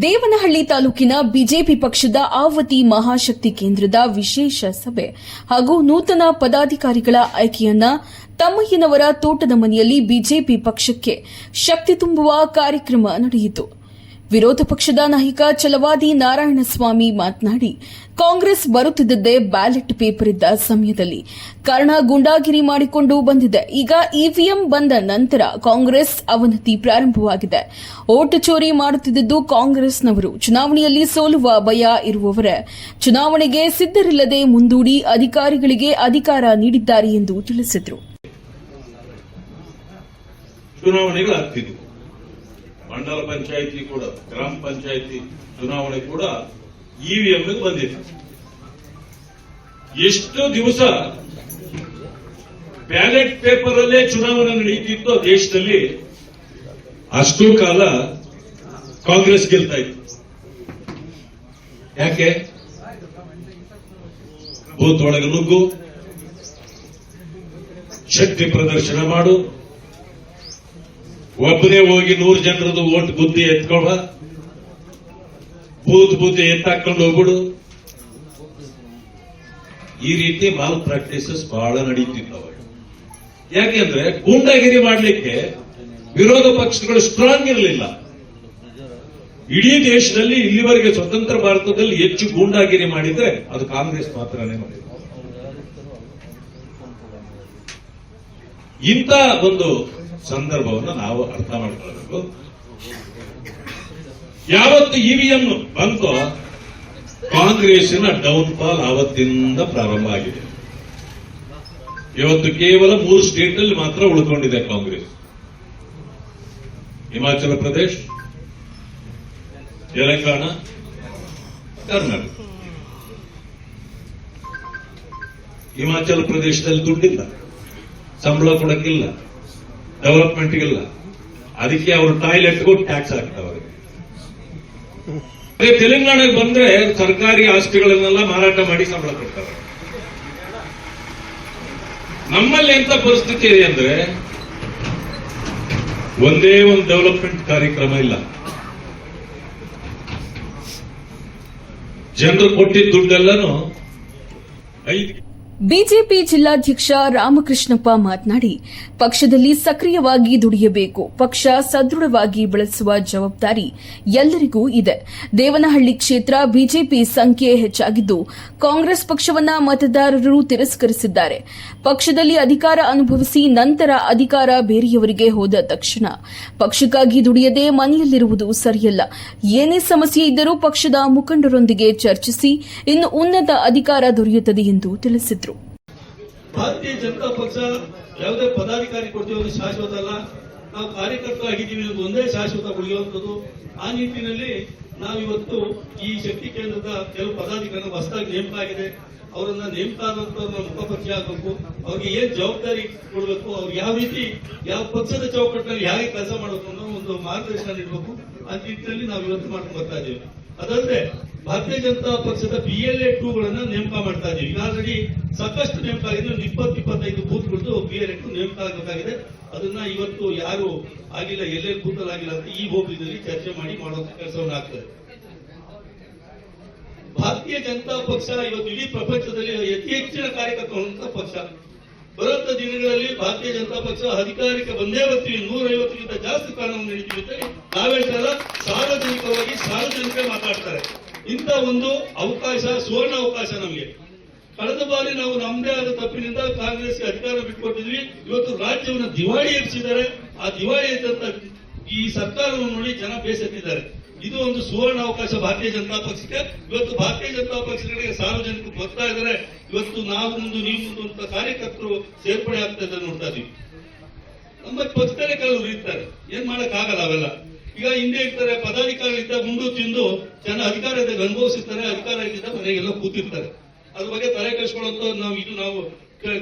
ದೇವನಹಳ್ಳಿ ತಾಲೂಕಿನ ಬಿಜೆಪಿ ಪಕ್ಷದ ಆವತಿ ಮಹಾಶಕ್ತಿ ಕೇಂದ್ರದ ವಿಶೇಷ ಸಭೆ ಹಾಗೂ ನೂತನ ಪದಾಧಿಕಾರಿಗಳ ಆಯ್ಕೆಯನ್ನ ತಮ್ಮಯ್ಯನವರ ತೋಟದ ಮನೆಯಲ್ಲಿ ಬಿಜೆಪಿ ಪಕ್ಷಕ್ಕೆ ಶಕ್ತಿ ತುಂಬುವ ಕಾರ್ಯಕ್ರಮ ನಡೆಯಿತು. ವಿರೋಧ ಪಕ್ಷದ ನಾಯಕ ಛಲವಾದಿ ನಾರಾಯಣಸ್ವಾಮಿ ಮಾತನಾಡಿ, ಕಾಂಗ್ರೆಸ್ ಬರುತ್ತಿದ್ದೇ ಬ್ಯಾಲೆಟ್ ಪೇಪರ್ ಇದ್ದ ಸಮಯದಲ್ಲಿ ಕಾರಣ ಗೂಂಡಾಗಿರಿ ಮಾಡಿಕೊಂಡು ಬಂದಿದೆ. ಈಗ ಇವಿಎಂ ಬಂದ ನಂತರ ಕಾಂಗ್ರೆಸ್ ಅವನತಿ ಪ್ರಾರಂಭವಾಗಿದೆ. ಓಟು ಚೋರಿ ಮಾಡುತ್ತಿದ್ದು ಕಾಂಗ್ರೆಸ್ನವರು. ಚುನಾವಣೆಯಲ್ಲಿ ಸೋಲುವ ಭಯ ಇರುವವರೇ ಚುನಾವಣೆಗೆ ಸಿದ್ದರಿಲ್ಲದೆ ಮುಂದೂಡಿ ಅಧಿಕಾರಿಗಳಿಗೆ ಅಧಿಕಾರ ನೀಡಿದ್ದಾರೆ ಎಂದು ತಿಳಿಸಿದರು. ಚುನಾವಣೆಗಳಾಗ್ತಿದ್ವು. ಮಂಡಲ ಪಂಚಾಯಿತಿ ಕೂಡ, ಗ್ರಾಮ ಪಂಚಾಯಿತಿ ಚುನಾವಣೆ ಕೂಡ ಇವಿಎಂ ಬಂದಿದೆ. ಎಷ್ಟು ದಿವಸ ಬ್ಯಾಲೆಟ್ ಪೇಪರ್ ಅಲ್ಲೇ ಚುನಾವಣೆ ನಡೆಯುತ್ತಿತ್ತು ದೇಶದಲ್ಲಿ, ಅಷ್ಟು ಕಾಲ ಕಾಂಗ್ರೆಸ್ ಗೆಲ್ತಾ ಇತ್ತು. ಯಾಕೆ? ಬೂತ್ ಒಳಗೆ ನುಗ್ಗು, ಶಕ್ತಿ ಪ್ರದರ್ಶನ ಮಾಡು, ಒಬ್ಬನೇ ಹೋಗಿ 100 ಜನರದ್ದು ಓಟ್ ಬುದ್ಧಿ ಎತ್ಕೊಳ, ಬೂತ್ ಎತ್ತಾಕೊಂಡು ಹೋಗ್ಬಿಡು. ಈ ರೀತಿ ಮಾಲ್ ಪ್ರಾಕ್ಟೀಸಸ್ ಬಹಳ ನಡೀತಿದ್ದವು. ಯಾಕೆಂದ್ರೆ ಗೂಂಡಾಗಿರಿ ಮಾಡಲಿಕ್ಕೆ ವಿರೋಧ ಪಕ್ಷಗಳು ಸ್ಟ್ರಾಂಗ್ ಇರಲಿಲ್ಲ. ಇಡೀ ದೇಶದಲ್ಲಿ ಇಲ್ಲಿವರೆಗೆ ಸ್ವತಂತ್ರ ಭಾರತದಲ್ಲಿ ಹೆಚ್ಚು ಗೂಂಡಾಗಿರಿ ಮಾಡಿದ್ರೆ ಅದು ಕಾಂಗ್ರೆಸ್ ಮಾತ್ರನೇ ಮಾಡಿದೆ. ಇಂಥ ಒಂದು ಸಂದರ್ಭವನ್ನು ನಾವು ಅರ್ಥ ಮಾಡಿಕೊಳ್ಳಬೇಕು. ಯಾವತ್ತು ಇವಿಎಂ ಬಂತೋ ಕಾಂಗ್ರೆಸ್ಸಿನ ಡೌನ್ ಫಾಲ್ ಆವತ್ತಿಂದ ಪ್ರಾರಂಭ ಆಗಿದೆ. ಇವತ್ತು ಕೇವಲ 3 ಸ್ಟೇಟ್ ಅಲ್ಲಿ ಮಾತ್ರ ಉಳ್ಕೊಂಡಿದೆ ಕಾಂಗ್ರೆಸ್: ಹಿಮಾಚಲ ಪ್ರದೇಶ, ತೆಲಂಗಾಣ, ಕರ್ನಾಟಕ. ಹಿಮಾಚಲ ಪ್ರದೇಶದಲ್ಲಿ ದುಡ್ಡಿಲ್ಲ, ಸಂಬಳ ಕೊಡಕ್ಕಿಲ್ಲ, ಡೆವಲಪ್ಮೆಂಟ್ಗಿಲ್ಲ. ಅದಕ್ಕೆ ಅವರು ಟಾಯ್ಲೆಟ್ಗೂ ಟ್ಯಾಕ್ಸ್ ಹಾಕ್ತಾವ್ರೆ. ತೆಲಂಗಾಣಕ್ಕೆ ಬಂದ್ರೆ ಸರ್ಕಾರಿ ಆಸ್ತಿಗಳನ್ನೆಲ್ಲ ಮಾರಾಟ ಮಾಡಿ ಸಂಬಳ ಕೊಡ್ತಾರೆ. ನಮ್ಮಲ್ಲಿ ಎಂತ ಪರಿಸ್ಥಿತಿ ಇದೆ ಅಂದ್ರೆ ಒಂದೇ ಒಂದು ಡೆವಲಪ್ಮೆಂಟ್ ಕಾರ್ಯಕ್ರಮ ಇಲ್ಲ. ಜನರು ಕೊಟ್ಟಿದ್ದ ದುಡ್ಡೆಲ್ಲನೂ ಬಿಜೆಪಿ ಜಿಲ್ಲಾಧ್ಯಕ್ಷ ರಾಮಕೃಷ್ಣಪ್ಪ ಮಾತನಾಡಿ, ಪಕ್ಷದಲ್ಲಿ ಸಕ್ರಿಯವಾಗಿ ದುಡಿಯಬೇಕು. ಪಕ್ಷ ಸದೃಢವಾಗಿ ಬೆಳೆಸುವ ಜವಾಬ್ದಾರಿ ಎಲ್ಲರಿಗೂ ಇದೆ. ದೇವನಹಳ್ಳಿ ಕ್ಷೇತ್ರ ಬಿಜೆಪಿ ಸಂಖ್ಯೆ ಹೆಚ್ಚಾಗಿದ್ದು ಕಾಂಗ್ರೆಸ್ ಪಕ್ಷವನ್ನ ಮತದಾರರು ತಿರಸ್ಕರಿಸಿದ್ದಾರೆ. ಪಕ್ಷದಲ್ಲಿ ಅಧಿಕಾರ ಅನುಭವಿಸಿ ನಂತರ ಅಧಿಕಾರ ಬೇರೆಯವರಿಗೆ ಹೋದ ತಕ್ಷಣ ಪಕ್ಷಕ್ಕಾಗಿ ದುಡಿಯದೆ ಮನೆಯಲ್ಲಿರುವುದು ಸರಿಯಲ್ಲ. ಏನೇ ಸಮಸ್ಯೆ ಇದ್ದರೂ ಪಕ್ಷದ ಮುಖಂಡರೊಂದಿಗೆ ಚರ್ಚಿಸಿ ಇನ್ನು ಉನ್ನತ ಅಧಿಕಾರ ದೊರೆಯುತ್ತದೆ ಎಂದು ತಿಳಿಸಿದರು. ಭಾರತೀಯ ಜನತಾ ಪಕ್ಷ ಯಾವುದೇ ಪದಾಧಿಕಾರಿ ಕೊಡ್ತೀವಿ ಅದು ಶಾಶ್ವತ ಅಲ್ಲ. ನಾವು ಕಾರ್ಯಕರ್ತ ಆಗಿದ್ದೀವಿ ಅನ್ನೋದು ಒಂದೇ ಶಾಶ್ವತ ಉಳಿಯುವಂಥದ್ದು. ಆ ನಿಟ್ಟಿನಲ್ಲಿ ನಾವಿವತ್ತು ಈ ಶಕ್ತಿ ಕೇಂದ್ರದ ಕೆಲವು ಪದಾಧಿಕಾರಿ ಹೊಸದಾಗಿ ನೇಮಕ ಆಗಿದೆ. ಅವರನ್ನ ನೇಮಕ ಆದಂತವ್ರನ್ನ ಮುಖಪರಿಚಯ ಆಗಬೇಕು. ಅವ್ರಿಗೆ ಏನ್ ಜವಾಬ್ದಾರಿ ಕೊಡಬೇಕು, ಅವ್ರು ಯಾವ ರೀತಿ ಯಾವ ಪಕ್ಷದ ಚೌಕಟ್ಟಿನಲ್ಲಿ ಹೇಗೆ ಕೆಲಸ ಮಾಡಬೇಕು ಅನ್ನೋ ಒಂದು ಮಾರ್ಗದರ್ಶನ ನೀಡಬೇಕು. ಆ ನಿಟ್ಟಿನಲ್ಲಿ ನಾವು ಇವತ್ತು ಮಾಡ್ಕೊಂಡು ಬರ್ತಾ ಇದ್ದೀವಿ. ಅದಲ್ಲದೆ ಭಾರತೀಯ ಜನತಾ ಪಕ್ಷದ BLA 2ಗಳನ್ನ ನೇಮಕ ಮಾಡ್ತಾ ಇದ್ದೀವಿ. ಈಗ ಆಲ್ರೆಡಿ ಸಾಕಷ್ಟು ನೇಮಕ ಆಗಿದೆ. 20-25 ಬೂತ್ಗಳದ್ದು BLA 2 ನೇಮಕ ಆಗಬೇಕಾಗಿದೆ. ಅದನ್ನ ಇವತ್ತು ಯಾರು ಆಗಿಲ್ಲ, ಎಲ್ಲೆಲ್ಲಿ ಬೂತಲ್ಲಿ ಆಗಿಲ್ಲ ಅಂತ ಈ ಹೋಬಳಿದಲ್ಲಿ ಚರ್ಚೆ ಮಾಡಿ ಮಾಡುವಂತ ಕೆಲಸವನ್ನು ಆಗ್ತದೆ. ಭಾರತೀಯ ಜನತಾ ಪಕ್ಷ ಇವತ್ತು ಇಡೀ ಪ್ರಪಂಚದಲ್ಲಿ ಅತಿ ಹೆಚ್ಚಿನ ಕಾರ್ಯಕರ್ತರುವಂತಹ ಪಕ್ಷ. ಬರುವಂತ ದಿನಗಳಲ್ಲಿ ಭಾರತೀಯ ಜನತಾ ಪಕ್ಷ ಅಧಿಕಾರಕ್ಕೆ ಬಂದೇ ಬರ್ತೀವಿ, 150ಕ್ಕಿಂತ ಜಾಸ್ತಿ ಕಾರಣವನ್ನು ನೀಡ್ತೀವಿ ಅಂತ ನಾವೇಳ್ತಾರ ಸಾರ್ವಜನಿಕವಾಗಿ ಸಾರ್ವಜನಿಕರೇ ಮಾತಾಡ್ತಾರೆ. ಇಂಥ ಒಂದು ಅವಕಾಶ, ಸುವರ್ಣ ಅವಕಾಶ ನಮಗೆ. ಕಳೆದ ಬಾರಿ ನಾವು ನಮ್ಮದೇ ಆದ ತಪ್ಪಿನಿಂದ ಕಾಂಗ್ರೆಸ್ಗೆ ಅಧಿಕಾರ ಬಿಟ್ಟುಕೊಟ್ಟಿದ್ವಿ. ಇವತ್ತು ರಾಜ್ಯವನ್ನು ದಿವಾಳಿ ಎಬ್ಬಿಸಿದ್ದಾರೆ. ಆ ದಿವಾಳಿ ಎದ್ದಂತ ಈ ಸರ್ಕಾರವನ್ನು ನೋಡಿ ಜನ ಬೇಸತ್ತಿದ್ದಾರೆ. ಇದು ಒಂದು ಸುವರ್ಣ ಅವಕಾಶ ಭಾರತೀಯ ಜನತಾ ಪಕ್ಷಕ್ಕೆ. ಇವತ್ತು ಭಾರತೀಯ ಜನತಾ ಪಕ್ಷಗಳಿಗೆ ಸಾರ್ವಜನಿಕರು ಬರ್ತಾ ಇದ್ದಾರೆ. ಇವತ್ತು ನಾವು ಮುಂದೆ ನೀವು ಮುಂದೆ ಅಂತ ಕಾರ್ಯಕರ್ತರು ಸೇರ್ಪಡೆ ಆಗ್ತಾ ಇದ್ದಾರೆ ನೋಡ್ತಾ ಇದೀವಿ. ನಮ್ಮ ಪಕ್ಷದಲ್ಲೇ ಕೆಲವರು ಇರ್ತಾರೆ, ಏನ್ ಮಾಡಕ್ ಆಗಲ್ಲ ಅವೆಲ್ಲ. ಈಗ ಹಿಂದೆ ಇರ್ತಾರೆ ಪದಾಧಿಕಾರಿಗಳಿಂದ ಮುಂಡು ತಿಂದು ಜನ ಅಧಿಕಾರದಾಗ ಅನುಭವಿಸಿರ್ತಾರೆ. ಅಧಿಕಾರ ಇದ್ದ ಮನೆಗೆಲ್ಲ ಕೂತಿರ್ತಾರೆ. ಅದ್ರ ಬಗ್ಗೆ ತಲೆ ಕೆಡಿಸ್ಕೊಳ್ಳೋಂತ ನಾವು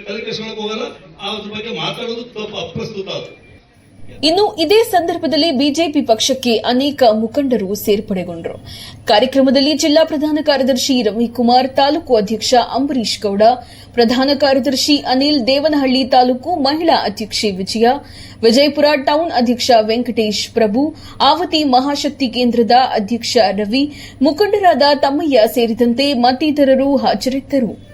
ತಲೆ ಕೆಡಿಸ್ಕೊಳಕ್ ಹೋಗಲ್ಲ. ಅದ್ರ ಬಗ್ಗೆ ಮಾತಾಡೋದು ತಪ್ಪು, ಅಪ್ರಸ್ತುತ. ಅದು ಇನ್ನು ಇದೇ ಸಂದರ್ಭದಲ್ಲಿ ಬಿಜೆಪಿ ಪಕ್ಷಕ್ಕೆ ಅನೇಕ ಮುಖಂಡರು ಸೇರ್ಪಡೆಗೊಂಡರು. ಕಾರ್ಯಕ್ರಮದಲ್ಲಿ ಜಿಲ್ಲಾ ಪ್ರಧಾನ ಕಾರ್ಯದರ್ಶಿ ರವಿಕುಮಾರ್, ತಾಲೂಕು ಅಧ್ಯಕ್ಷ ಅಂಬರೀಶ್ ಗೌಡ, ಪ್ರಧಾನ ಕಾರ್ಯದರ್ಶಿ ಅನಿಲ್, ದೇವನಹಳ್ಳಿ ತಾಲೂಕು ಮಹಿಳಾ ಅಧ್ಯಕ್ಷೆ ವಿಜಯ, ವಿಜಯಪುರ ಟೌನ್ ಅಧ್ಯಕ್ಷ ವೆಂಕಟೇಶ್ ಪ್ರಭು, ಆವತಿ ಮಹಾಶಕ್ತಿ ಕೇಂದ್ರದ ಅಧ್ಯಕ್ಷ ರವಿ, ಮುಖಂಡರಾದ ತಮ್ಮಯ್ಯ ಸೇರಿದಂತೆ ಮತ್ತಿತರರು ಹಾಜರಿದ್ದರು.